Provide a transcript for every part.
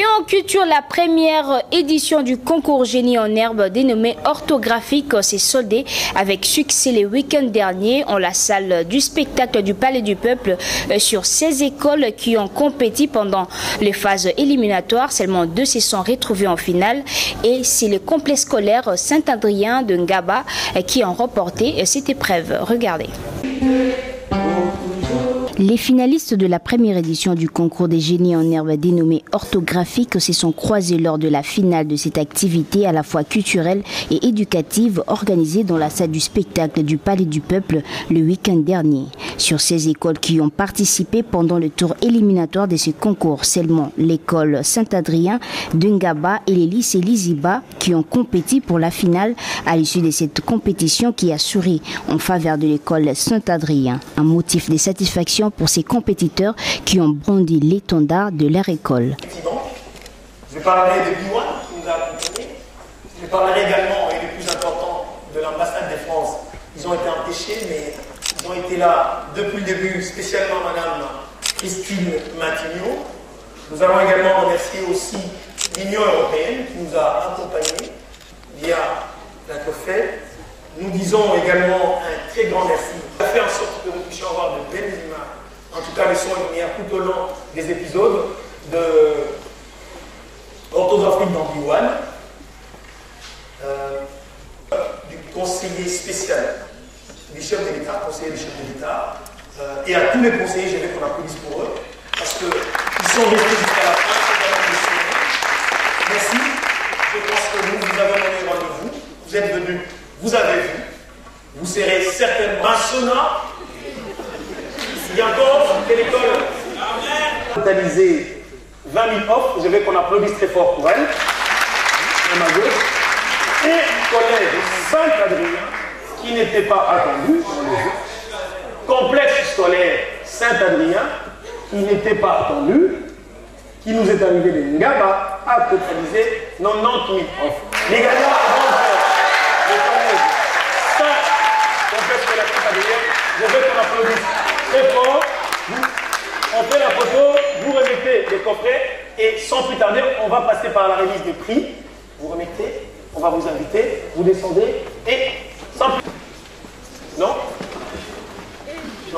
Et en culture, la première édition du concours Génie en herbe dénommé Orthographique s'est soldée avec succès le week-end dernier en la salle du spectacle du Palais du Peuple sur 16 écoles qui ont compéti pendant les phases éliminatoires. Seulement 2 se sont retrouvés en finale et c'est le complexe scolaire Saint-Adrien de Ngaba qui ont remporté cette épreuve. Regardez. Les finalistes de la première édition du concours des génies en herbe dénommé Orthographique se sont croisés lors de la finale de cette activité à la fois culturelle et éducative organisée dans la salle du spectacle du Palais du Peuple le week-end dernier. Sur 16 écoles qui ont participé pendant le tour éliminatoire de ce concours, seulement l'école Saint-Adrien de Ngaba et les lycées Liziba qui ont compéti pour la finale à l'issue de cette compétition qui a souri en faveur de l'école Saint-Adrien. Un motif de satisfaction pour ces compétiteurs qui ont brandi l'étendard de leur école. Je parlerai de Biwan qui nous a accompagnés. Je parlerai également, et le plus important, de l'ambassade de France. Ils ont été empêchés, mais ils ont été là depuis le début, spécialement Madame Christine Matignon. Nous allons également remercier aussi l'Union européenne qui nous a accompagnés via la COFED. Nous disons également un très grand merci. Ça fait en sorte que nous puissions avoir de belles images, en tout cas le son et lumière tout au long des épisodes de Orthographique dans Biwan, du conseiller spécial du chef de l'État, conseiller du chef de l'État, et à tous les conseillers, je vais qu'on applaudisse pour eux, parce qu'ils sont restés jusqu'à la fin, c'est quand même le merci. Je pense que vous avez donné rendez-vous, vous êtes venus, vous avez vu, vous serez certainement maçonnat. Il y a encore quelle école totalisé 20 000 offres, je veux qu'on applaudisse très fort pour elle. Et collège Saint-Adrien, qui n'était pas attendu, complexe scolaire Saint-Adrien, qui n'était pas attendu, qui nous est arrivé de Ngaba, a totalisé 90 000 offres. Les gagnants le collège complexe scolaire Saint-Adrien, je veux qu'on applaudisse très fort. On fait la photo, vous remettez les coffrets et sans plus tarder, on va passer par la remise des prix. Vous remettez, on va vous inviter, vous descendez et sans plus... Non?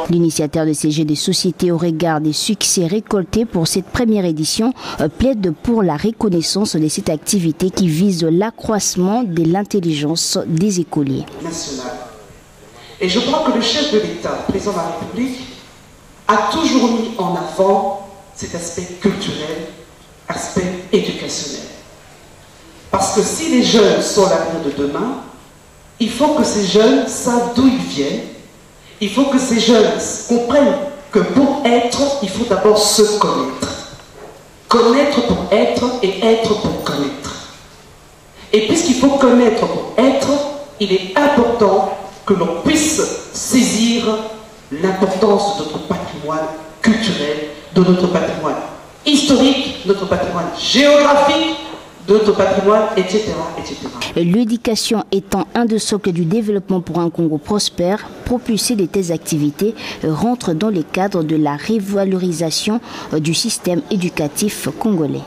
L'initiateur de ces jeux de société au regard des succès récoltés pour cette première édition plaide pour la reconnaissance de cette activité qui vise l'accroissement de l'intelligence des écoliers. Et je crois que le chef de l'État, le président de la République, a toujours mis en avant cet aspect culturel, aspect éducationnel. Parce que si les jeunes sont l'avenir de demain, il faut que ces jeunes savent d'où ils viennent. Il faut que ces jeunes comprennent que pour être, il faut d'abord se connaître. Connaître pour être et être pour connaître. Et puisqu'il faut connaître pour être, il est important que l'on puisse saisir l'importance de notre patrimoine culturel, de notre patrimoine historique, de notre patrimoine géographique, de notre patrimoine, etc., etc. L'éducation étant un des socles du développement pour un Congo prospère, propulser de telles activités rentre dans le cadre de la revalorisation du système éducatif congolais.